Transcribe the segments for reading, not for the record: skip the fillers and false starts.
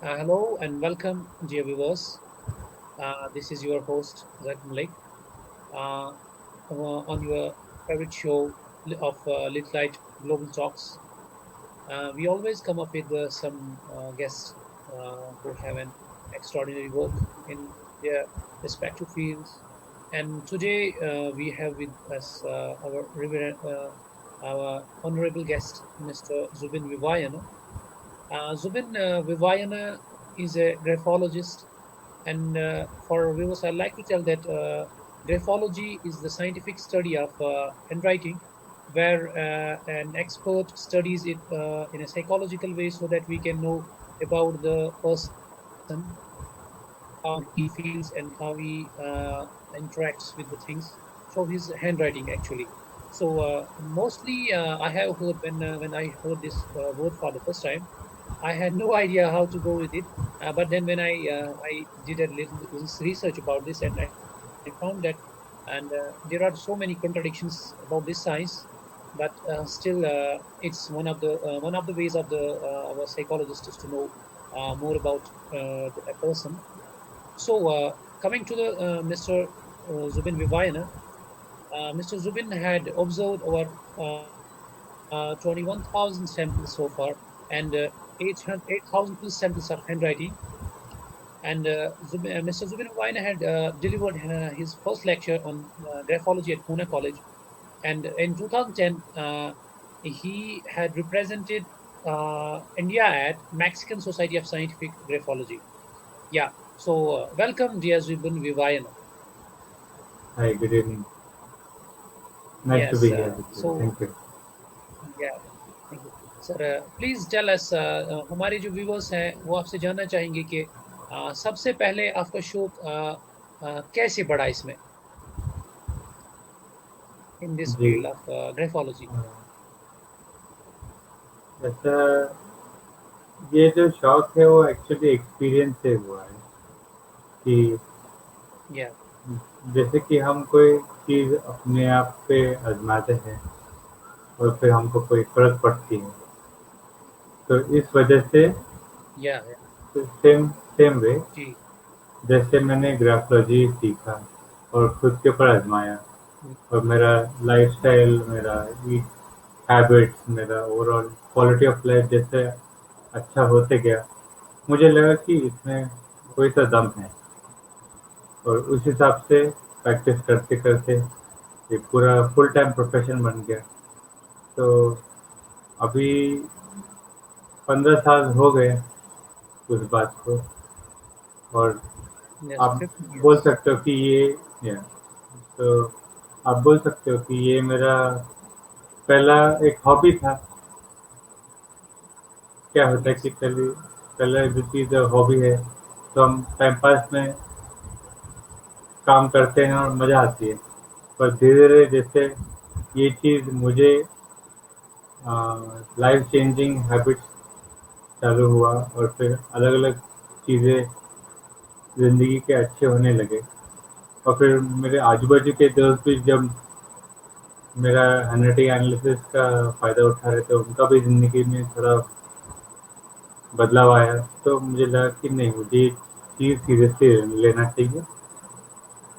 Hello and welcome, dear viewers. This is your host, Zach Malik, uh, on your favorite show of Lit Light Global Talks. We always come up with some guests who have an extraordinary work in their respective fields. And today we have with us our honorable guest, Mr. Zubin Vivayana. Zubin Vivayana is a graphologist. And for viewers, I'd like to tell that graphology is the scientific study of handwriting, where an expert studies it in a psychological way so that we can know about the person, how he feels, and how he interacts with the things. So his handwriting actually. So mostly, I have heard when I heard this word for the first time, I had no idea how to go with it. But then when I did a little research about this, and I found that, and there are so many contradictions about this science, but still, it's one of the ways of the our psychologists to know more about a person. So, coming to the Mr. Zubin Vivayana, Mr. Zubin had observed over 21,000 samples so far, and 8,000 plus samples of handwriting. And Mr. Zubin Vivayana had delivered his first lecture on graphology at Pune College. And in 2010, he had represented India at Mexican Society of Scientific Graphology. Yeah. So, welcome, dear Zubin Vivayana. Hi, good evening. Nice to Yes. be here with you. So, Thank you. yeah. Thank you. Sir, please tell us हमारे जो viewers हैं वो आपसे जानना चाहेंगे कि सबसे पहले आपका शौक कैसे बढ़ा इसमें इन दिस जी फील्ड ऑफ ग्राफोलॉजी. ऐसा ये जो शौक है वो एक्चुअली एक्सपीरियंस से हुआ है कि या जैसे कि हम कोई चीज़ अपने आप पे आजमाते हैं और फिर हमको कोई फ़र्क पड़ती है तो इस वजह से या सेम सेम वे जी. जैसे मैंने ग्राफोलॉजी सीखा और खुद के ऊपर आजमाया और मेरा लाइफस्टाइल मेरा हैबिट्स मेरा ओवरऑल क्वालिटी ऑफ लाइफ जैसे अच्छा होते गया मुझे लगा कि इसमें कोई सा दम है और उस हिसाब से प्रैक्टिस करते करते ये पूरा फुल टाइम प्रोफेशन बन गया तो अभी 15 साल हो गए उस बात को और यस आप 15 बोल years. सकते हो कि ये तो आप बोल सकते हो कि ये मेरा पहला एक हॉबी था क्या होता है कि यस. पहले जो चीज़ हॉबी है तो हम टाइम पास में काम करते हैं और मज़ा आती है पर धीरे धीरे जैसे ये चीज़ मुझे लाइफ चेंजिंग हैबिट्स चालू हुआ और फिर अलग अलग चीज़ें ज़िंदगी के अच्छे होने लगे और फिर मेरे आजू बाजू के दोस्त भी जब मेरा हैंडराइटिंग एनालिसिस का फ़ायदा उठा रहे थे उनका भी ज़िंदगी में थोड़ा बदलाव आया तो मुझे लगा कि नहीं मुझे ये चीज़ सीरियसली लेना चाहिए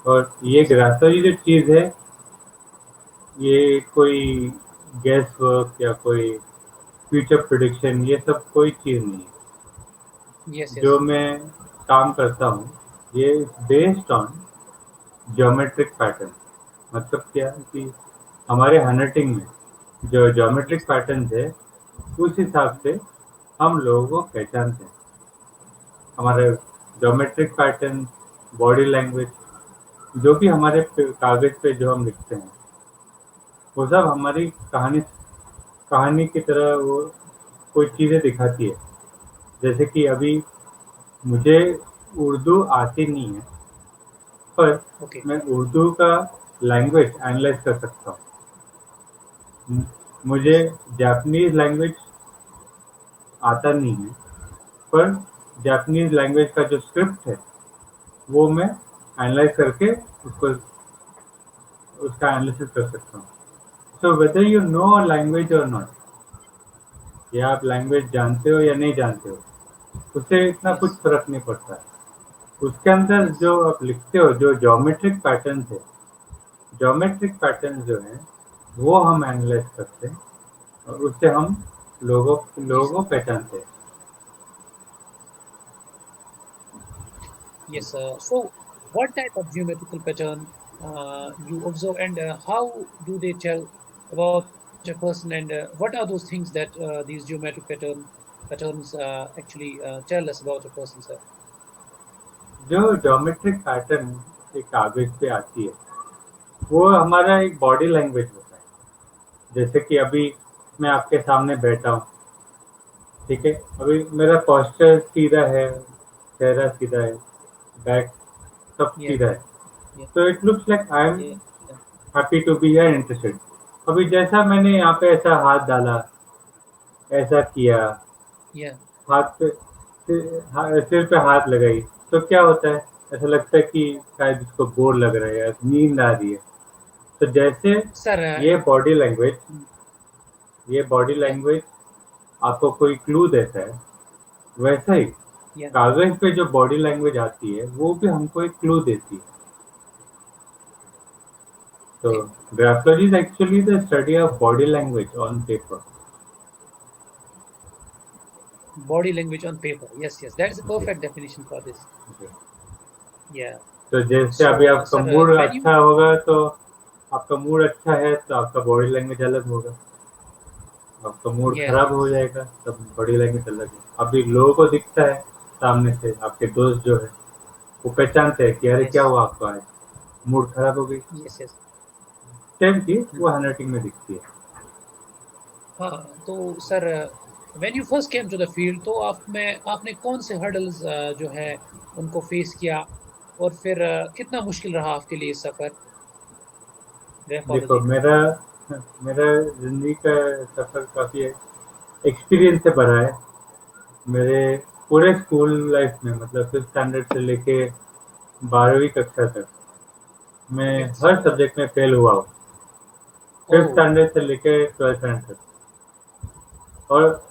और ये यस. ग्रासरी जो चीज़ है ये कोई गैस वर्क या कोई फ्यूचर प्रिडिक्शन ये सब कोई चीज़ नहीं है यस. जो यस. मैं काम करता हूँ ये बेस्ड ऑन ज्योमेट्रिक पैटर्न मतलब क्या कि हमारे हैंडराइटिंग में जो ज्योमेट्रिक यस. पैटर्न है उस हिसाब से हम लोगों को पहचानते हैं हमारे ज्योमेट्रिक पैटर्न बॉडी लैंग्वेज जो भी हमारे कागज पे जो हम लिखते हैं वो सब हमारी कहानी कहानी की तरह वो कोई चीज़ें दिखाती है जैसे कि अभी मुझे उर्दू आती नहीं है पर ओके. मैं उर्दू का लैंग्वेज एनालाइज कर सकता हूँ मुझे यस. जापानीज लैंग्वेज आता नहीं है पर जापानीज लैंग्वेज का जो स्क्रिप्ट है वो मैं एनालाइज करके उसको उसका एनालिसिस कर सकता हूँ so whether you know language और नॉट या आप लैंग्वेज जानते हो या नहीं जानते हो उससे इतना कुछ yes, फ़र्क नहीं पड़ता। उसके अंदर yes, जो आप लिखते हो, जो ज्योमेट्रिक पैटर्न जो हैं, वो हम एनालाइज़ करते हैं और उससे हम लोगों जी लोगों सर, को पहचानते हैं। yes sir. So what type of geometrical pattern you observe, and how do they tell about a person, and what are those things that these geometric patterns actually tell us about a person, sir? जो geometric pattern एक कागज़ पे आती है, वो हमारा एक body language होता है। जैसे कि अभी मैं आपके सामने बैठा हूँ, ठीक है? अभी मेरा पोस्चर सीधा है, चेहरा सीधा है, बैक सब Yeah, सीधा है। yeah, तो it looks like I am yeah, yeah, happy to be here, interested. अभी जैसा मैंने यहाँ पे ऐसा हाथ डाला, ऐसा किया, yeah, हाथ पे सिर पे हाथ लगाई, तो क्या होता है? ऐसा लगता है कि शायद इसको बोर लग रहा है या नींद आ रही है। तो जैसे sir. ये बॉडी लैंग्वेज Mm, ये बॉडी yeah, लैंग्वेज आपको कोई क्लू देता है, वैसा ही yeah, कागज पे जो बॉडी लैंग्वेज आती है, वो भी हमको एक क्लू देती है। तो okay. Graphology is actually the study of body language on paper. Body language on paper. Yes, yes, that is a जी, perfect definition for this. जी। Yeah. तो जैसे अभी So, आपका sir, मूड when you अच्छा होगा, तो आपका मूड अच्छा है तो आपका बॉडी लैंग्वेज अलग होगा। आपका मूड yes, खराब हो जाएगा तब बॉडी लैंग्वेज अलग है। अभी लोगों को दिखता है सामने से, आपके दोस्त जो है वो पहचानते हैं कि अरे क्या yes, हुआ आपको आज, मूड खराब हो गई। yes, yes. सेम चीज वो Hmm. हैंडराइटिंग में दिखती है। हाँ, तो sir, when you first came to the field, तो आपने कौन से हर्डल्स जो है उनको फेस किया, और फिर कितना मुश्किल रहा आपके लिए सफर देखो, ग्राफोलॉजी का? मेरा मेरा जिंदगी का सफर काफी एक्सपीरियंस से भरा है। मेरे पूरे स्कूल लाइफ में, मतलब फिफ्थ स्टैंडर्ड से लेके 12वीं कक्षा तक, मैं यस। हर सब्जेक्ट में फेल हुआ हूँ। ओ। फिफ्थ स्टैंडर्ड से लेके ट्वेल्थ स्टैंडर्ड तक। और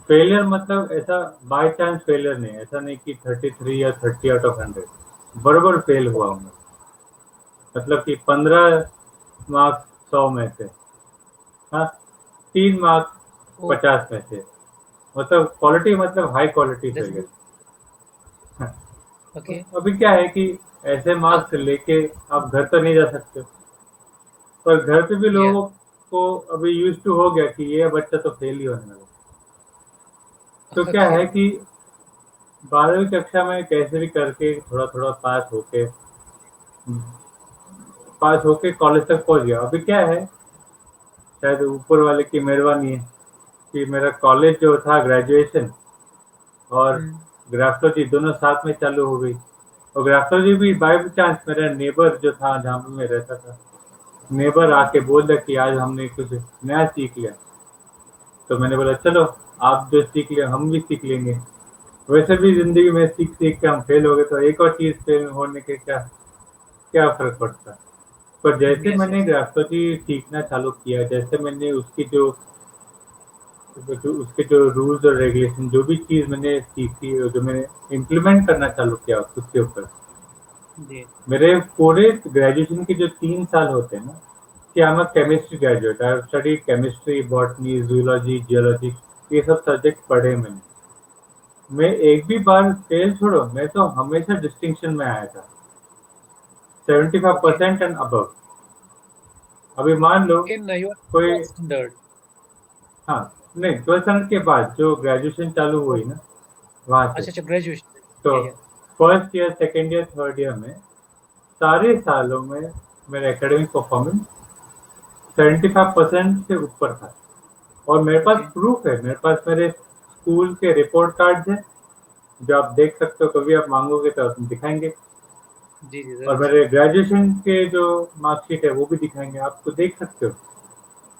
फेलियर मतलब ऐसा बाय चांस फेलियर नहीं, ऐसा नहीं कि 33 या 30 आउट ऑफ 100, बराबर फेल हुआ ओके। हूँ मैं। मतलब कि 15 मार्क्स 100 में से, हाँ, 3 मार्क्स ओ। 50 में से, मतलब क्वालिटी, मतलब high quality that's failure. Good. Okay. अभी क्या है कि ऐसे हाँ। मार्क्स लेके आप घर तो नहीं जा सकते, पर घर पे भी या। लोगों को अभी यूज टू हो गया कि ये बच्चा तो फेल ही होने वाला। तो क्या ओके। है कि 12वीं कक्षा में कैसे भी करके थोड़ा थोड़ा पास होके कॉलेज तक पहुंच गया। अभी क्या है, शायद ऊपर वाले की मेहरबानी है कि मेरा कॉलेज जो था, ग्रेजुएशन और हम्म। ग्राफोलॉजी दोनों साथ में चालू हो गई। और ग्राफोलॉजी भी बाय चांस मेरा नेबर जो था जहाँ पे मैं रहता था, नेबर आके बोल दिया कि आज हमने कुछ नया सीख लिया। तो मैंने बोला चलो, आप जो सीख लिया हम भी सीख लेंगे। वैसे भी जिंदगी में सीख सीख के हम फेल हो गए, तो एक और चीज फेल होने के क्या क्या फर्क पड़ता है। पर जैसे यस, मैंने यस। ग्राफोलॉजी सीखना चालू किया, जैसे मैंने उसके जो रूल्स और रेगुलेशन, जो भी चीज मैंने सीखी और जो मैंने इम्प्लीमेंट करना चालू किया खुद के ऊपर, जी। मेरे पूरे ग्रेजुएशन के जो 3 साल होते हैं ना, कि I am chemistry graduate, I have studied chemistry, botany, zoology, geology, ये सब सब्जेक्ट पढ़े मैंने। मैं एक भी बार फेल छोड़ो, मैं तो हमेशा डिस्टिंक्शन में आया था, 75% ओके। And above. अभी मान लो इन योर कोई, फर्स्ट स्टैंडर्ड? हाँ, नहीं, 12th के बाद जो ग्रेजुएशन चालू हुई ना, वहां से। अच्छा, अच्छा, ग्रेजुएशन। तो या। First year, second year, third year में सारे सालों में मेरा एकेडमिक परफॉर्मेंस 75% से ऊपर था। और मेरे पास ओके। प्रूफ है, मेरे पास मेरे स्कूल के रिपोर्ट कार्ड्स हैं, जो आप देख सकते हो, कभी आप मांगोगे तो आप दिखाएंगे। जी, जी, और जरूर सर। मेरे ग्रेजुएशन के जो मार्कशीट है वो भी दिखाएंगे, आपको देख सकते हो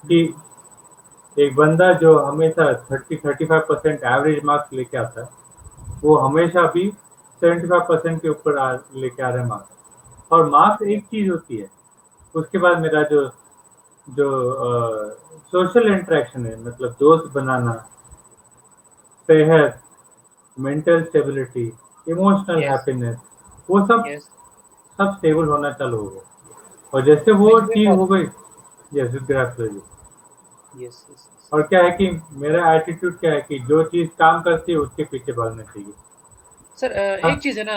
कि हम्म। एक बंदा जो हमेशा 35% एवरेज मार्क्स लेके आता है, वो हमेशा भी 75% के ऊपर लेके आ रहा है मार्क्स। और मार्क्स या। एक चीज होती है, उसके बाद मेरा जो जो सोशल इंटरेक्शन है, मतलब दोस्त बनाना, सेहत, mental stability, emotional Yes, happiness, वो सब yes. सब स्टेबल होना चालू हो गया। और जैसे वो With चीज़ हो graphology. गई, जैसे ग्राफोलॉजी। Yes, yes, yes. और क्या है कि मेरा एटीट्यूड क्या है कि जो चीज़ काम करती है उसके पीछे भागना चाहिए। सर एक हाँ, चीज है ना,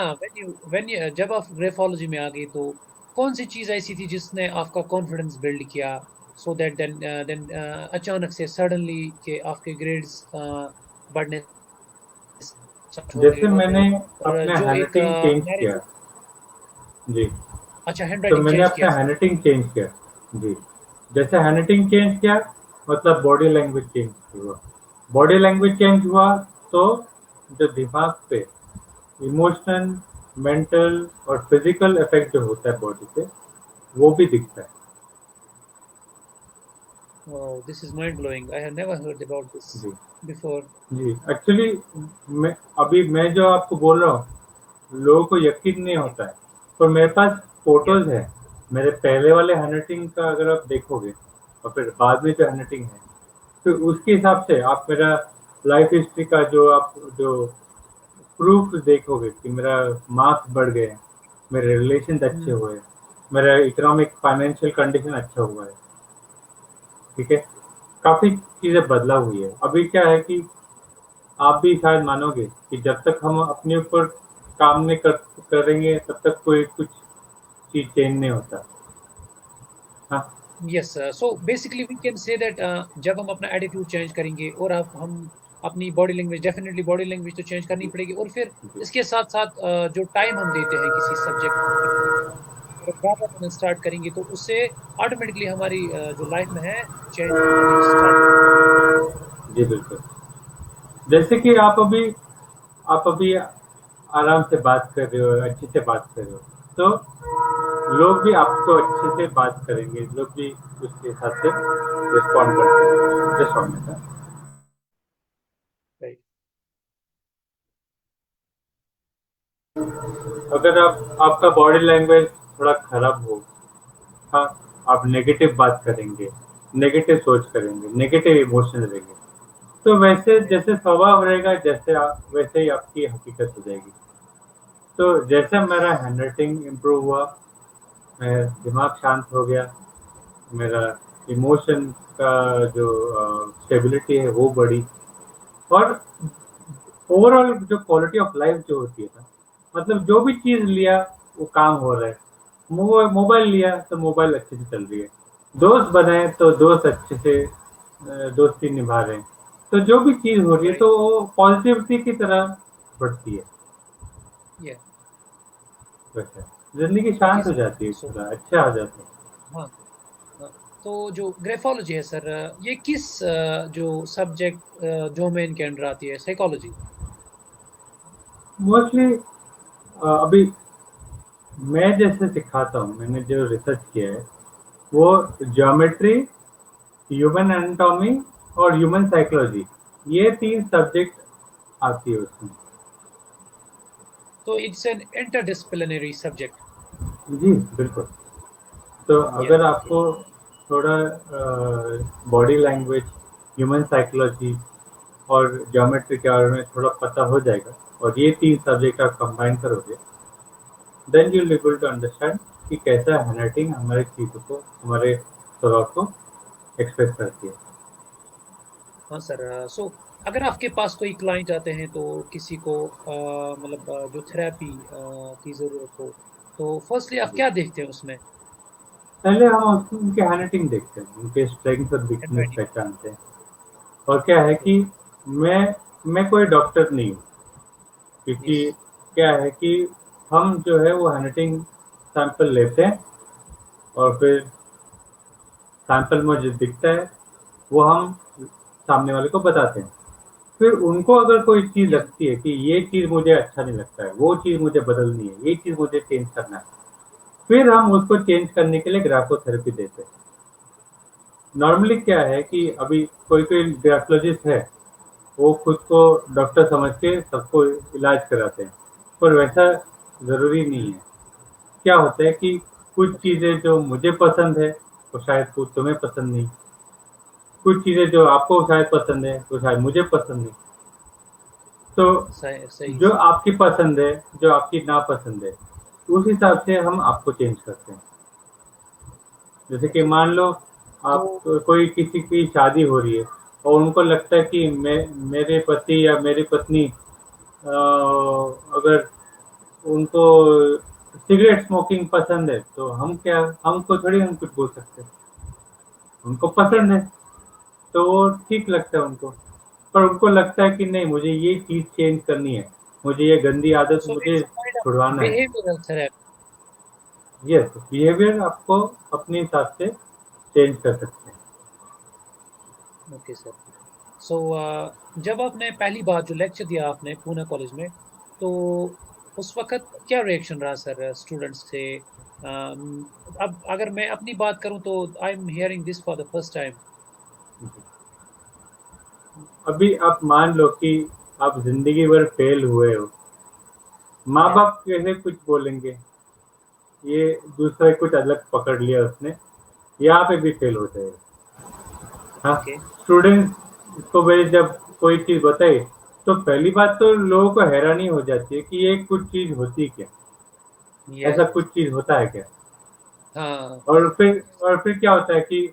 when you जब आप ग्रेफोलॉजी में आ गए तो कौन सी चीज ऐसी थी जिसने आपका कॉन्फिडेंस बिल्ड किया, सो दैट देन अचानक से सडनली के आपके ग्रेड्स बढ़ने स्टार्ट हो गए, जैसे मैंने और अपना जो एक हैंडराइटिंग चेंज किया। नैरेटिव। जी। अच्छा, हैंड तो राइटिंग मैंने चेंज अपना किया सर। हैंडराइटिंग चेंज किया। जी। जैसे हैंडराइटिंग चेंज किया, मतलब बॉडी लैंग्वेज चेंज हुआ। बॉडी लैंग्वेज चेंज हुआ तो जो दिमाग पे इमोशनल, मेंटल और फिजिकल इफेक्ट जो होता है बॉडी पे, वो भी दिखता है। Oh, this is mind blowing. I have never heard about this जी। before. जी, एक्चुअली मैं जो आपको बोल रहा हूँ, लोगों को यकीन नहीं Yeah, होता है। पर मेरे पास yeah. फोटोज है, मेरे पहले वाले हैंडराइटिंग का अगर आप देखोगे, और फिर बाद में जो हैंडराइटिंग है, तो उसके हिसाब से आप मेरा लाइफ हिस्ट्री का जो प्रूफ देखोगे कि मेरा मार्क्स बढ़ गए, मेरे रिलेशन अच्छे Hmm. हुए, मेरा इकोनॉमिक फाइनेंशियल कंडीशन अच्छा हुआ है। ठीक है, काफी चीजें बदला हुई है। अभी क्या है कि आप भी शायद मानोगे कि जब तक हम अपने ऊपर काम नहीं करेंगे तब तक कोई कुछ चीज चेंज नहीं होता। हाँ। Yes, so basically we can say that जब हम अपना एटीट्यूड चेंज करेंगे और अब हम अपनी body language, definitely body language तो चेंज करनी जी। पड़ेगी, और फिर जी। इसके साथ साथ जो टाइम हम देते हैं किसी सब्जेक्ट को ज़्यादा देना स्टार्ट करेंगे तो उससे ऑटोमेटिकली हमारी जो लाइफ में है चेंज होनी स्टार्ट। जी बिल्कुल। जैसे कि आप अभी आराम से बात कर रहे हो, अच्छे से बात कर रहे हो, तो लोग भी आपको अच्छे से बात करेंगे, लोग भी उसके हिसाब से रिस्पॉन्ड करते हैं। Just one minute. राइट। अगर आपका बॉडी लैंग्वेज थोड़ा खराब हो, हाँ, आप नेगेटिव बात करेंगे, नेगेटिव सोच करेंगे, नेगेटिव इमोशन रहेंगे, तो वैसे जैसे स्वभाव रहेगा, वैसे ही आपकी हकीकत हो जाएगी। तो जैसे मेरा हैंडराइटिंग इम्प्रूव हुआ, मेरा दिमाग शांत हो गया, मेरा इमोशन का जो स्टेबिलिटी है वो बढ़ी, और ओवरऑल जो क्वालिटी ऑफ लाइफ जो होती है ना, मतलब जो भी चीज लिया वो काम हो रहा है। मोबाइल लिया तो मोबाइल अच्छे से चल रही है, दोस्त बनाए तो दोस्त अच्छे से दोस्ती निभा रहे हैं। तो जो भी चीज हो रही है राइट। तो वो पॉजिटिविटी की तरह बढ़ती है। या। वैसे जिंदगी ओके शांत हो सर। जाती है, सो थोड़ा अच्छा हो जाता है। हाँ, हाँ। तो जो ग्रेफोलॉजी है सर, ये किस जो सब्जेक्ट डोमेन के अंडर आती है, साइकोलॉजी? मोस्टली अभी मैं जैसे सिखाता हूँ, मैंने जो रिसर्च किया है वो ज्योमेट्री, ह्यूमन एनाटॉमी और ह्यूमन साइकोलॉजी, ये 3 सब्जेक्ट आती है उसमें। तो इट्स एन इंटरडिसिप्लिनरी सब्जेक्ट। जी, बिल्कुल। तो या, अगर ओके। आपको थोड़ा बॉडी लैंग्वेज, ह्यूमन साइकोलॉजी और ज्योमेट्री के बारे में थोड़ा पता हो जाएगा, और ये 3 सब्जेक्ट आप कंबाइन करोगे, then you will able to understand कि कैसा हैंडराइटिंग हमारे चीज़ों को, हमारे स्वभाव को एक्सप्रेस करती है। हाँ सर, सो अगर आपके पास कोई क्लाइंट आते हैं तो किसी को मतलब जो थेरेपी की ज़रूरत हो, तो फर्स्टली आप जी। क्या देखते हैं उसमें? पहले हम उनके हैंडराइटिंग देखते हैं, उनके स्ट्रेंथ और वीकनेस हैंडराइटिंग। पहचानते हैं। और क्या है ओके। कि मैं मैं कोई डॉक्टर नहीं हूँ, क्योंकि यस। क्या है कि हम जो है वो हैंडराइटिंग सैंपल लेते हैं, और फिर सैंपल में जो दिखता है वो हम सामने वाले को बताते हैं। फिर उनको अगर कोई चीज़ या। लगती है कि ये चीज़ मुझे अच्छा नहीं लगता है, वो चीज़ मुझे बदलनी है, ये चीज़ मुझे चेंज करना है, फिर हम उसको चेंज करने के लिए ग्राफोथेरेपी देते हैं। नॉर्मली क्या है कि अभी कोई कोई ग्राफोलॉजिस्ट है, वो खुद को डॉक्टर समझ के सबको इलाज कराते हैं, पर वैसा ज़रूरी नहीं है। क्या होता है कि कुछ ओके। चीज़ें जो मुझे पसंद है वो शायद कुछ तुम्हें पसंद नहीं, कुछ चीज़ें जो आपको शायद पसंद है वो शायद मुझे पसंद नहीं। तो सही सही जो सर। आपकी पसंद है, जो आपकी नापसंद है, उस हिसाब से हम आपको चेंज करते हैं। जैसे कि ओके। मान लो तो आप कोई किसी की शादी हो रही है और उनको लगता है कि मेरे पति या मेरी पत्नी अगर उनको सिगरेट स्मोकिंग पसंद है, तो हमको थोड़ी हम कुछ बोल सकते हैं। उनको या पसंद है तो वो ठीक लगता है उनको। पर उनको लगता है कि नहीं, मुझे ये चीज चेंज करनी है, मुझे ये गंदी आदत सो मुझे इट्स काइंड ऑफ छुड़वाना है। Behavioural therapy. यस, बिहेवियर आपको अपने हिसाब से चेंज कर सकते हैं। Okay sir. सो जब आपने पहली बार जो लेक्चर दिया आपने पूना कॉलेज में, तो उस वक़्त क्या रिएक्शन रहा सर स्टूडेंट्स से? अब अगर मैं अपनी बात करूँ तो I am hearing this for the first time. अभी आप मान लो कि आप जिंदगी भर फेल हुए हो, माँ या बाप कैसे कुछ बोलेंगे? ये दूसरा कुछ अलग पकड़ लिया उसने, यहाँ पे भी फेल हो जाएगा। हाँ, ओके। स्टूडेंट को वे जब कोई चीज बताए, तो पहली बात तो लोगों को हैरानी हो जाती है कि ये कुछ चीज होती क्या, ऐसा यस। कुछ चीज होता है क्या। हाँ। और फिर क्या होता है कि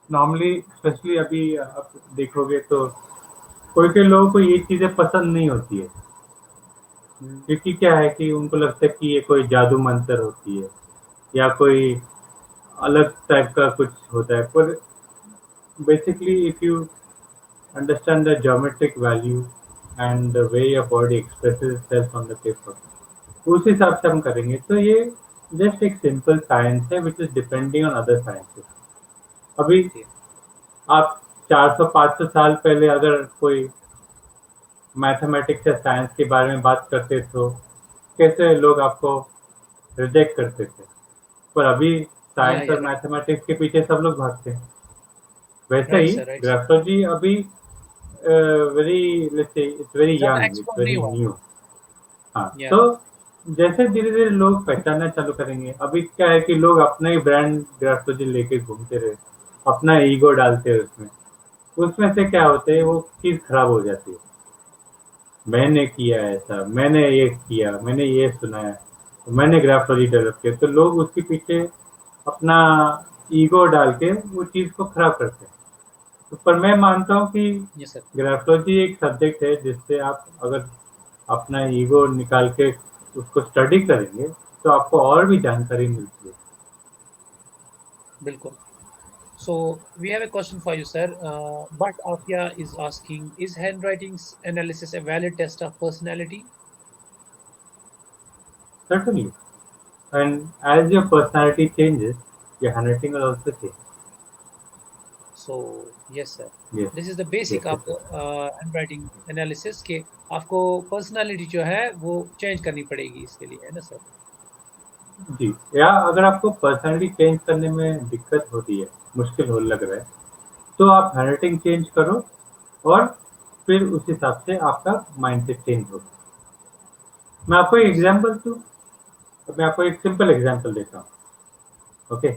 नॉर्मली, स्पेशली अभी आप देखोगे तो कोई कोई लोगों को ये चीजें पसंद नहीं होती है, हुँ, क्योंकि क्या है कि उनको लगता है कि ये कोई जादू मंत्र होती है या कोई अलग टाइप का कुछ होता है। पर basically, if you understand the geometric value and the way your body expresses itself on the paper, उस हिसाब से हम करेंगे तो ये जस्ट एक सिंपल साइंस है which is depending on other sciences. अभी ओके। आप 400-500 साल पहले अगर कोई मैथमेटिक्स या साइंस के बारे में बात करते तो कैसे लोग आपको रिजेक्ट करते थे। पर अभी या साइंस और राइट। मैथमेटिक्स के पीछे सब लोग भागते हैं। वैसे राइट ही सर, राइट सर। ग्राफोलॉजी अभी very, let's say it's very ज़्यादा यंग, इट्स एक्सप्लोर नहीं वेरी हुआ। न्यू। हाँ, या तो जैसे धीरे धीरे लोग पहचानना चालू करेंगे, अभी क्या है कि लोग अपना ही ब्रांड ग्राफोलॉजी लेके घूमते रहे, अपना ईगो डालते हैं उसमें। उसमें से क्या होते है, हुँ, वो चीज खराब हो जाती है। मैंने किया ऐसा, मैंने ये किया, मैंने ये सुना है, तो मैंने ग्राफोलॉजी डेवलप किया, तो लोग उसके पीछे अपना ईगो डाल के वो चीज को खराब करते हैं। तो पर मैं मानता हूँ कि यस सर। ग्राफोलॉजी एक सब्जेक्ट है जिससे आप अगर अपना ईगो निकाल के उसको स्टडी करेंगे, तो आपको और भी जानकारी मिलती है। बिल्कुल। So we have a question for you, sir. But Afia is asking, is handwriting analysis a valid test of personality? Certainly. And as your personality changes, your handwriting will also change. So yes, sir. Yes. This is the Yes, basic yes, of sir. handwriting analysis के आपको personality जो है वो change करनी पड़ेगी इसके लिए, है ना सर? जी, या अगर आपको पर्सनैलिटी चेंज करने में दिक्कत होती है, मुश्किल हो लग रहा है, तो आप हैंडराइटिंग चेंज करो और फिर उस हिसाब से आपका माइंडसेट चेंज होगा। मैं आपको एक Yes, sir. एग्जांपल दूं, तो मैं आपको एक सिंपल एग्जांपल देता हूँ। ओके,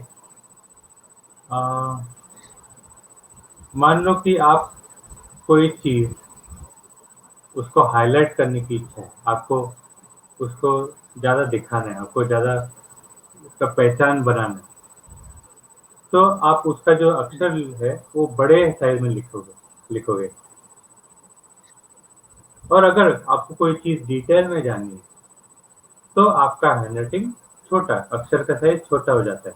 मान लो कि आप कोई चीज उसको हाईलाइट करने की इच्छा है, आपको उसको ज्यादा दिखाना है, आपको ज्यादा उसका पहचान बनाना है, तो आप उसका जो Hmm. अक्षर है वो बड़े साइज में लिखोगे। और अगर आपको कोई चीज डिटेल में जाननी है, तो आपका हैंडराइटिंग छोटा, अक्षर का साइज छोटा हो जाता है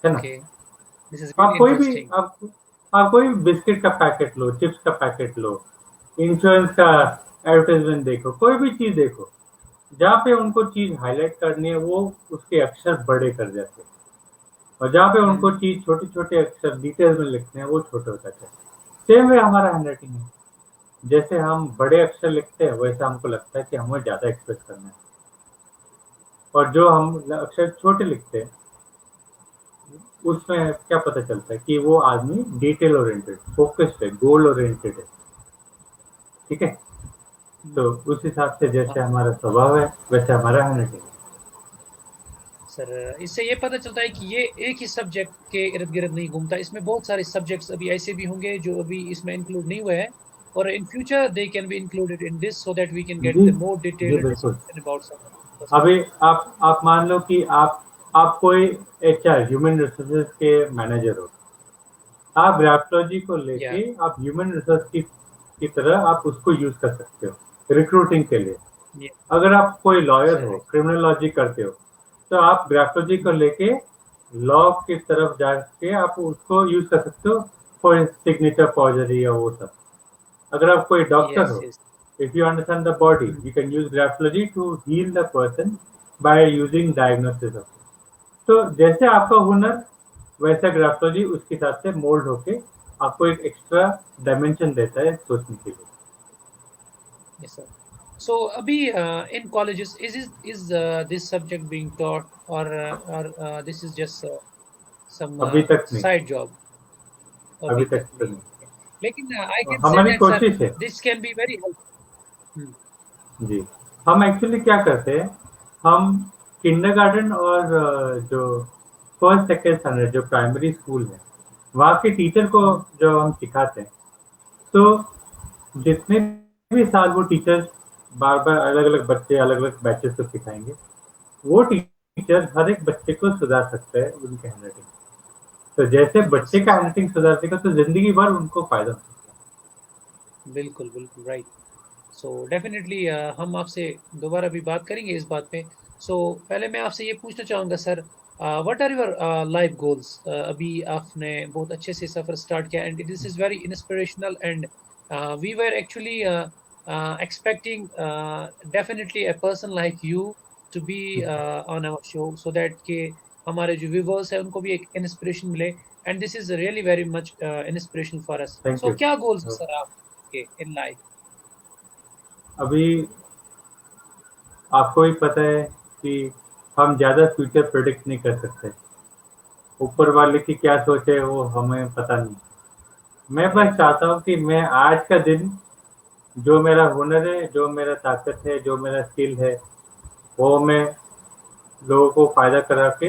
ना। Okay. This is आप really कोई भी interesting. आप कोई भी बिस्किट का पैकेट लो, चिप्स का पैकेट लो, इंश्योरेंस का एडवर्टाइजमेंट देखो, कोई भी चीज देखो, जहाँ पे उनको चीज हाईलाइट करनी है वो उसके अक्षर बड़े कर जाते हैं, और जहाँ पे उनको Hmm. चीज छोटे छोटे अक्षर डिटेल में लिखने हैं वो छोटे हो जाते हैं। सेम वे हमारा हैंडराइटिंग है, जैसे हम बड़े अक्षर लिखते हैं वैसे हमको लगता है कि हमें ज्यादा एक्सप्रेस करना है, और जो हम अक्षर छोटे लिखते हैं उसमें क्या पता चलता है कि वो आदमी डिटेल ओरिएंटेड, फोकस्ड है, गोल ओरिएंटेड है। ठीक है, Hmm. तो उस हिसाब से जैसे हाँ, हमारा स्वभाव है वैसे हमारा हैंडराइटिंग है। सर इससे ये पता चलता है कि ये एक ही सब्जेक्ट के इर्द गिर्द नहीं घूमता, इसमें बहुत सारे सब्जेक्ट्स अभी ऐसे भी होंगे जो अभी इसमें इंक्लूड नहीं हुए हैं, or in future they can be included in this so that we can get ji the more ji detailed बिल्कुल। description about some person. अभी आप मान लो कि आप कोई एचआर ह्यूमन रिसोर्सेज के मैनेजर हो। आप ग्राफ्टोलॉजी को Yeah. लेके आप ह्यूमन रिसोर्स की तरह आप उसको यूज कर सकते हो रिक्रूटिंग के लिए। Yeah. अगर आप कोई लॉयर हो, Correct. क्रिमिनोलॉजी करते हो, तो आप ग्राफ्टोलॉजी को लेके लॉ की तरफ जाके आप उसको यूज कर सकते हो फॉर सिग्नेचर फॉर्जरी या वो सब। अगर आप कोई डॉक्टर Yes. हो, Yes. if you understand the body, Mhm. you can use graphology to heal the person by using diagnosis of it. तो जैसे आपका हुनर वैसा ग्राफ्टोलॉजी उसके हिसाब से मोल्ड होके आपको एक एक्स्ट्रा डायमेंशन देता है सोचने के लिए। Yes, sir. So, Abhi, in colleges, is this subject being taught, or this is just some अभी तक नहीं, side job? अभी अभी तक तक तो नहीं. नहीं। Okay. लेकिन I can say हमारी that, sir, कोशिश है। this can be very helpful. Hmm. जी, हम एक्चुअली क्या करते हैं, हम किंडरगार्टन और जो फर्स्ट सेकेंड स्टैंडर्ड जो प्राइमरी स्कूल है, वहाँ के टीचर को Hmm. जो हम सिखाते हैं, तो जितने भी साल वो टीचर बार-बार अलग-अलग बच्चे, अलग-अलग बैचेस को सिखाएँगे, वो टीचर हर एक बच्चे को सुधार सकता है उनके हैंडराइटिंग। तो जैसे Yes, बच्चे का yes. हैंडराइटिंग सुधारेगा तो ज़िंदगी भर उनको फ़ायदा हो सकता बिल्कुल, बिल्कुल, right. सो डेफिनेटली हम आपसे दोबारा भी बात करेंगे इस बात पे। सो पहले मैं आपसे ये पूछना चाहूँगा sir, what are your life goals? अभी आपने बहुत अच्छे से सफ़र स्टार्ट किया and this is very inspirational and we were actually expecting definitely a person like you to be है। On our show so that कि हमारे जो व्यूवर्स हैं उनको भी एक इंस्पिरेशन मिले and this is really very much inspirational for us. Thank so you. क्या गोल्स हैं सर आपके इन लाइफ? अभी आपको भी पता है कि हम ज़्यादा फ्यूचर प्रेडिक्ट नहीं कर सकते। ऊपर वाले की क्या सोच है वो हमें पता नहीं। मैं बस राइट। चाहता हूँ कि मैं आज का दिन जो मेरा हुनर है, जो मेरा ताकत है, जो मेरा स्किल है, वो मैं लोगों को फ़ायदा करा के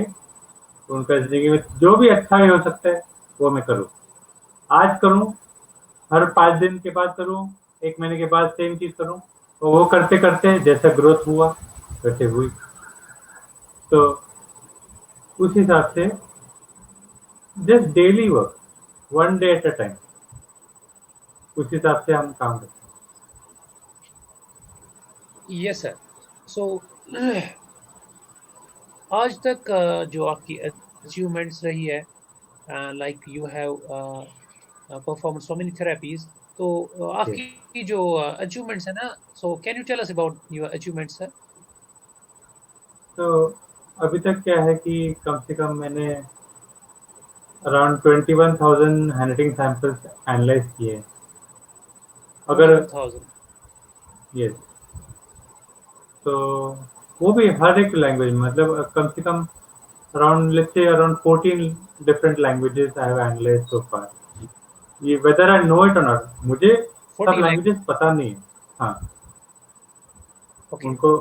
उनका ज़िंदगी में जो भी अच्छा ही हो सकता है, वो मैं करूँ। आज करूँ, हर 5 दिन के बाद करूँ, 1 महीने के बाद सेम चीज़ करूँ, और वो करते-करते जैसा ग्रोथ हुआ, वैसे हुई। तो उस हिसाब से just daily work, 1 day at a time, उस हिसाब से हम काम करते यस सर। सो आज तक जो आपकी अचीवमेंट्स रही है, like you have perform so many therapies, तो हैं। आपकी जो अचीवमेंट्स है ना, so can you tell us about your achievements sir? तो अभी तक क्या है कि कम से कम मैंने अराउंड 21,000 हैंडराइटिंग सैंपल्स एनालाइज़ किए हैं। अगर 21,000। यस, तो वो भी हर एक लैंग्वेज में, मतलब कम से कम around let's say around 14 different languages I have analysed so far. ये वेदर आई नो इट और नॉट, मुझे सब 40 लैंग्वेज। लैंग्वेजेस पता नहीं है। हाँ, ओके। उनको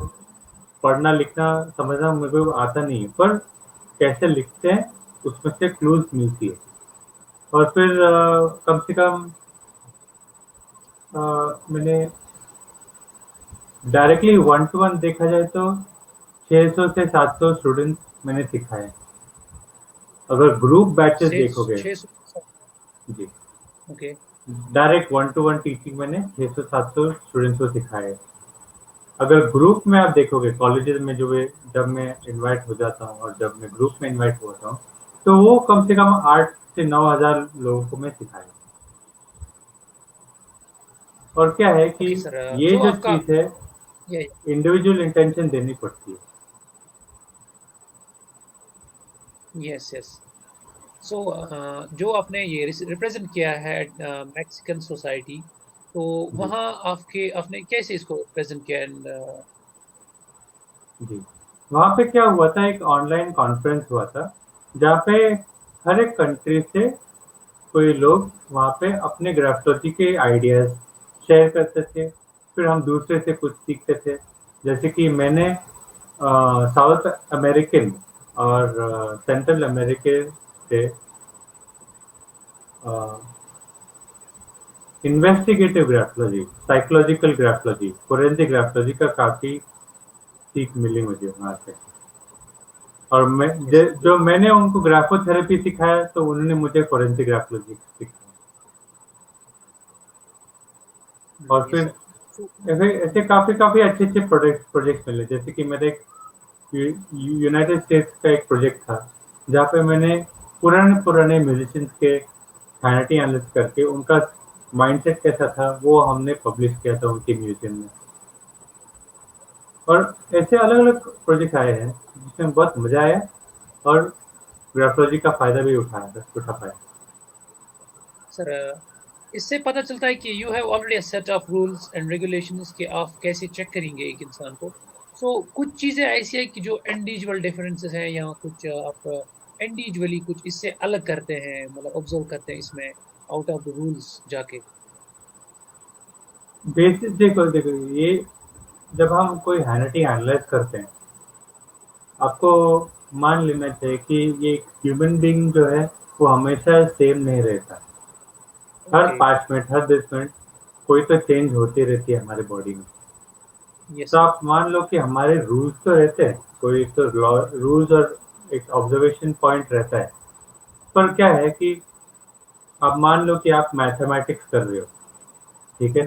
पढ़ना, लिखना, समझना मेरे को आता नहीं है, पर कैसे लिखते हैं उसमें से क्लूज़ मिलती है। और फिर कम से कम मैंने डायरेक्टली वन टू वन देखा जाए तो 600 से 700 स्टूडेंट्स मैंने सिखाए। अगर ग्रुप बैचेस देखोगे, 600। जी, okay. Direct one to one teaching मैंने 600-700 स्टूडेंट्स को सिखाया है। अगर ग्रुप में आप देखोगे कॉलेजेस में, जब मैं इनवाइट हो जाता हूँ और जब मैं ग्रुप में इनवाइट होता हूँ, तो वो कम से कम 8 से 9,000 लोगों को मैं सिखाया। और क्या है कि ओके सर। ये जो जो आपका, चीज़ है, ये, इंडिविजुअल इंटेंशन देनी पड़ती है। Yes yes. सो जो आपने ये रिप्रेजेंट किया है मैक्सिकन सोसाइटी, तो जी, वहाँ आपके आपने कैसे इसको रिप्रेजेंट किया एंड जी। वहाँ पे क्या हुआ था, एक ऑनलाइन कॉन्फ्रेंस हुआ था, जहाँ पे हर एक कंट्री से कोई लोग वहाँ पे अपने ग्राफ्टोलॉजी के आइडियाज़ शेयर करते थे। फिर हम दूसरे से कुछ सीखते थे। जैसे कि मैंने साउथ अमेरिकन और सेंट्रल अमेरिके से इन्वेस्टिगेटिव ग्राफ्लोजी, साइकोलॉजिकल ग्राफ्लोजी, फोरेंसिक ग्राफ्लोजी का काफी सीख मिली मुझे वहां से। और Yes, जो मैंने उनको ग्राफोथेरेपी सिखाया तो उन्होंने मुझे फोरेंसिक ग्राफ्लोजी सिखाया। और yes, फिर sir. So, ऐसे ऐसे काफी काफी अच्छे अच्छे प्रोजेक्ट्स मिले, जैसे कि मेरे एक यूनाइटेड स्टेट्स का एक प्रोजेक्ट था जहाँ पे मैंने पुराने पुराने म्यूजिशियंस के हैंडी एनालिसिस करके उनका माइंडसेट कैसा था वो हमने पब्लिश किया था उनके म्यूजियम में। और ऐसे अलग अलग प्रोजेक्ट आए हैं जिसमें बहुत मजा आया और ग्राफोलॉजी का फायदा भी उठा पाया। sir, इससे पता चलता है कि you have already a set of rules and regulations कि आप कैसे चेक करेंगे एक इंसान को। सो कुछ चीजें ऐसी है कि जो इंडिविजुअल डिफरेंसेस हैं या कुछ आप इंडिविजुअली कुछ इससे अलग करते हैं, मतलब ऑब्जर्व करते हैं इसमें आउट ऑफ द रूल्स जाके। बेसिस देखो देखो ये जब हम कोई हैंडी एनालाइज करते हैं, आपको मान लेना चाहिए कि ये ह्यूमन बीइंग जो है वो हमेशा सेम नहीं रहता। हर ओके। 5 मिनट हर 10 मिनट कोई तो चेंज होती रहती है हमारे बॉडी में। यस तो सर। आप मान लो कि हमारे रूल्स तो रहते हैं, कोई तो रूल्स और एक ऑब्जर्वेशन पॉइंट रहता है। पर क्या है कि आप मान लो कि आप मैथमेटिक्स कर रहे हो, ठीक है।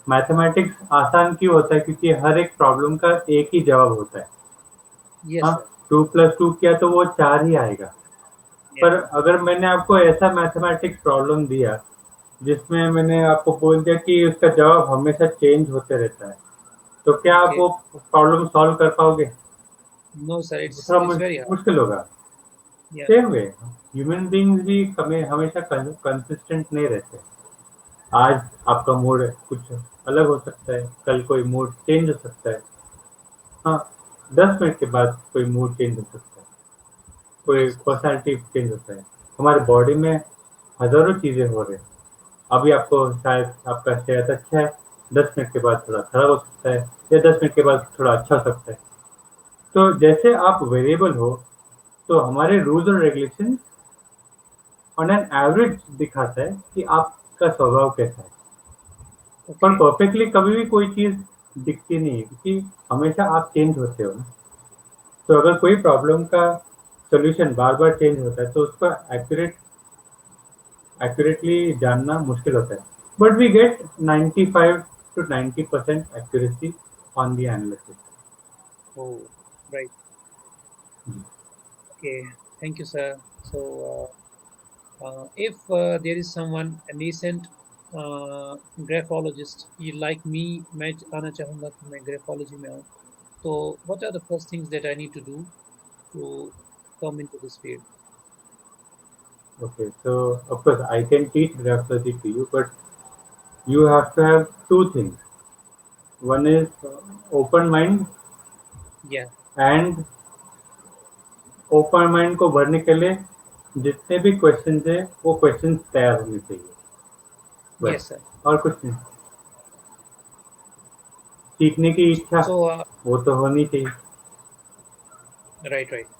मैथमेटिक्स आसान क्यों होता है? क्योंकि हर एक प्रॉब्लम का एक ही जवाब होता है। यस हाँ, सर। 2+2 किया तो वो 4 ही आएगा। या पर अगर मैंने आपको ऐसा मैथमेटिक्स प्रॉब्लम दिया जिसमें मैंने आपको बोल दिया कि उसका जवाब हमेशा चेंज होते रहता है, तो क्या आप ओके। वो प्रॉब्लम सॉल्व कर पाओगे? नो सर, वो इट्स थोड़ा इट्स वेरी हार्ड। मुश्किल होगा। या सेम वे ह्यूमन बींग्स भी हमेशा कंसिस्टेंट नहीं रहते। आज आपका मूड कुछ अलग हो सकता है, कल कोई मूड चेंज हो सकता है। हाँ, 10 मिनट के बाद कोई मूड चेंज हो सकता है, कोई यस। पर्सनैलिटी चेंज होता है। हमारे बॉडी में हजारों चीजें हो रही हैं। अभी आपको शायद आपका सेहत अच्छा है, 10 मिनट के बाद थोड़ा खराब हो सकता है, या 10 मिनट के बाद थोड़ा अच्छा हो सकता है। तो जैसे आप वेरिएबल हो, तो हमारे रूल्स और रेगुलेशन ऑन एन एवरेज दिखाता है कि आपका स्वभाव कैसा है। पर ओके। परफेक्टली कभी भी कोई चीज दिखती नहीं है, क्योंकि हमेशा आप चेंज होते हो ना। तो अगर कोई प्रॉब्लम का सोल्यूशन बार बार चेंज होता है तो उसको एक्यूरेटली जानना मुश्किल होता है। But we get 95 to 90% accuracy on the analysis. Oh right. Okay. Thank you sir. So if there is someone a nascent graphologist ये लाइक मी, मैं आना चाहूँगा कि मैं ग्राफोलॉजी में आऊँ, तो what are the first things that I need to do to come into this field? Okay, so of course I can teach graphology to you, but you have to have two things. One is open mind, Yeah. and open mind को भरने के लिए जितने भी question है वो question तैयार होने चाहिए, बस। Yes, sir. और कुछ नहीं। सीखने की इच्छा So, वो तो होनी चाहिए। right, right.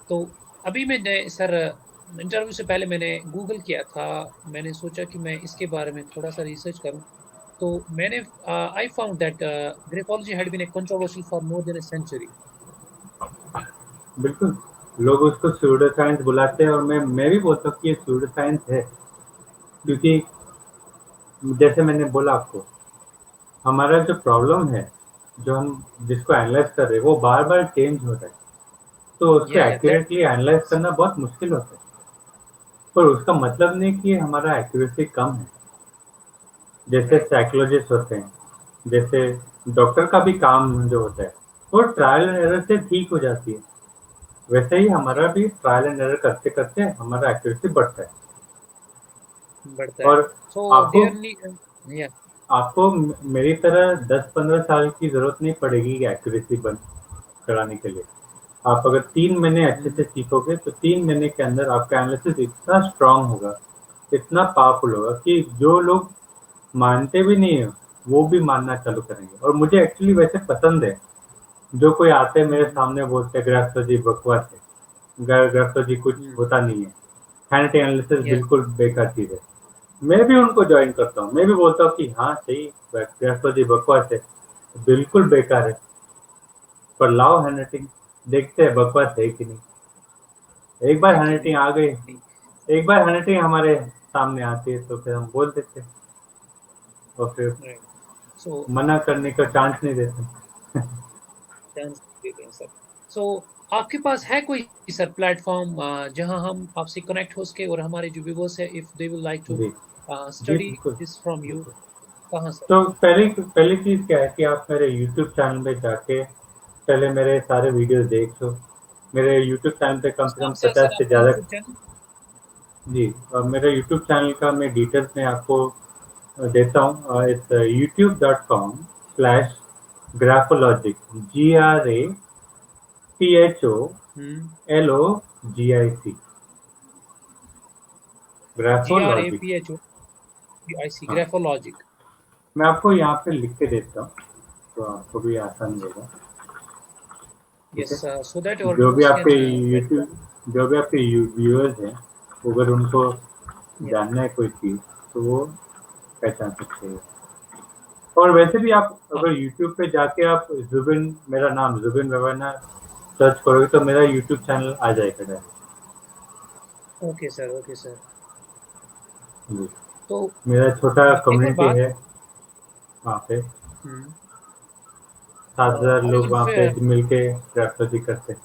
तो अभी मैंने सर इंटरव्यू से पहले मैंने गूगल किया था। मैंने सोचा कि मैं इसके बारे में थोड़ा सा रिसर्च करूं। तो मैंने I found that graphology had been a controversial for more than a century. बिल्कुल, लोग उसको स्यूडो साइंस बुलाते हैं और मैं भी बोलता हूँ कि ये स्यूडो साइंस है। क्योंकि जैसे मैंने बोला आपको, हमारा जो प्रॉब्लम है, जो हम जिसको एनालाइज कर रहे हैं वो बार बार चेंज हो रहा है। तो उसको या दैट। एक्यूरेटली एनालाइज करना बहुत मुश्किल होता है। पर उसका मतलब नहीं कि हमारा एक्यूरेसी कम है। जैसे राइट। साइकोलॉजिस्ट होते हैं, जैसे डॉक्टर का भी काम जो होता है वो ट्रायल एंड एरर से ठीक हो जाती है। वैसे ही ओके। हमारा भी ट्रायल एंड एरर करते करते हमारा एक्यूरेसी बढ़ता है। बढ़ता है। और सो आपको देयर नी या आपको मेरी तरह 10-15 साल की जरूरत नहीं पड़ेगी एक्यूरेसी बन कराने के लिए। आप अगर 3 महीने अच्छे से सीखोगे तो 3 महीने के अंदर आपका एनालिसिस इतना स्ट्रांग होगा, इतना पावरफुल होगा कि जो लोग मानते भी नहीं है वो भी मानना चालू करेंगे। और मुझे एक्चुअली वैसे पसंद है, जो कोई आते हैं मेरे सामने बोलते हैं ग्राफ्सोलॉजी बकवास है, ग्राफ्सोलॉजी कुछ होता नहीं है, हैंड एनालिसिस या बिल्कुल बेकार चीज है। मैं भी उनको ज्वाइन करता हूँ, मैं भी बोलता हूँ कि हाँ सही, ग्राफोलॉजी बकवास है, बिल्कुल बेकार है, पर लाओ हैंडराइटिंग, देखते हैं बकवास है कि नहीं। एक बार है कि हैंडराइटिंग आ गई, नहीं। एक बार हैंडराइटिंग हमारे सामने आती है तो फिर हम बोल देते हैं और फिर राइट। सो मना करने का चांस नहीं देते। चांस देते हैं सर। सो आपके पास है कोई सर प्लेटफॉर्म जहां हम आपसे कनेक्ट हो सके, और हमारे जो व्यूवर्स है if they will like to जी, जी स्टडी बिल्कुल, दिस फ्रॉम यू, बिल्कुल। कहाँ सर? तो पहली चीज़ क्या है कि आप मेरे यूट्यूब चैनल पे जाके पहले मेरे सारे वीडियोज़ देख लो। मेरे यूट्यूब चैनल पे कम किस से नाम कम से है 50 सर से आपका ज़्यादा। YouTube channel? जी, मेरे यूट्यूब चैनल का मैं डिटेल्स में आपको देता हूँ। It's youtube.com/graphologic, hmm. GRAPHOLOGIC, ग्राफोलॉजिक। GRAPHOLOGIC, हाँ, ग्राफोलॉजिक। मैं आपको यहाँ पे लिख के देता हूँ, तो आपको भी आसान रहेगा। ठीक यस, है? सो दैट आवर जो भी व्यूअर्स आपके कैन यूट्यूब जो भी आपके व्यूअर्स हैं, अगर उनको यस। जानना है कोई चीज़, तो वो पहचान सकते हैं। और वैसे भी आप हाँ, अगर यूट्यूब पे जाके आप जुबिन, मेरा नाम जुबिन रवाना सर्च करोगे तो मेरा यूट्यूब चैनल आ जाएगा direct. Okay sir, okay sir. जी, तो मेरा छोटा एक और कम्युनिटी बात। है वहाँ पे, हम्म। 7,000 आई लोग वुड वहाँ पे मिलके ग्राफोलॉजी करते हैं।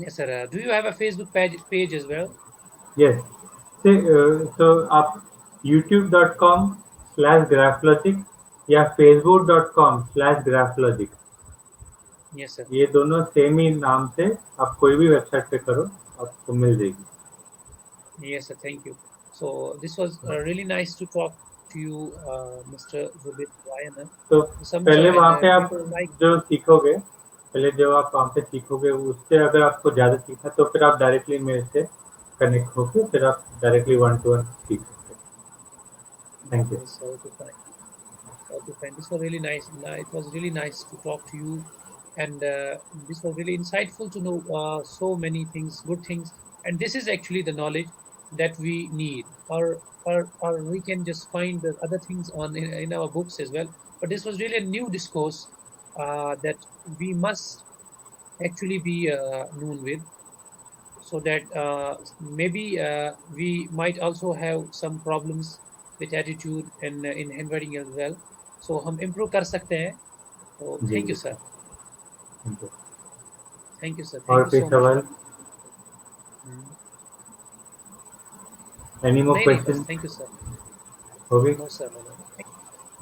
Yes, sir. Do you have a Facebook page as well? Yes, तो आप youtube.com/graphlogic या facebook.com/graphlogic, Yes, sir. ये दोनों सेम ही नाम से आप कोई भी वेबसाइट पे करो, आपको मिल जाएगी। Yes, sir. Thank you. So this was really nice to talk to you, Mr. Zubin Ryan. तो Samcha, पहले and वहाँ पे we आप would like. जो सीखोगे, पहले जो आप वहाँ पे सीखोगे उससे अगर आपको ज़्यादा सीखना तो फिर आप डायरेक्टली मेरे से कनेक्ट होके फिर आप डायरेक्टली वन टू वन सीख सकते हैं। Thank you. Yes, sir. Okay, fine. Okay, fine. This was really nice. It was really nice to talk to you, and this was really insightful to know so many things, good things. And this is actually the knowledge that we need, or we can just find the other things in our books as well. But this was really a new discourse that we must actually be known with, so that maybe we might also have some problems with attitude and in handwriting as well. So हम improve कर सकते हैं. So ji thank you, बिल्कुल, sir. Thank you. Thank you, sir. और Thank you कोई so much. सवाल? हम्म. Any more नहीं नहीं, बस क्वेश्चन? thank you, sir. हो गई? No, sir. No, no.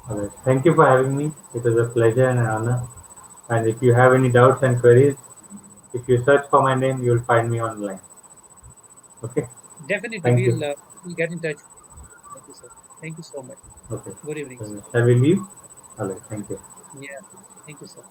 Alright. Thank you for having me. It was a pleasure and an honor. And if you have any doubts and queries, if you search for my name, you'll find me online. Okay? Definitely, Thank you. we'll get in touch. Thank you, sir. Thank you so much. Okay. Good evening, sir. Shall we leave? Alright. Thank you. Yeah. Thank you, sir.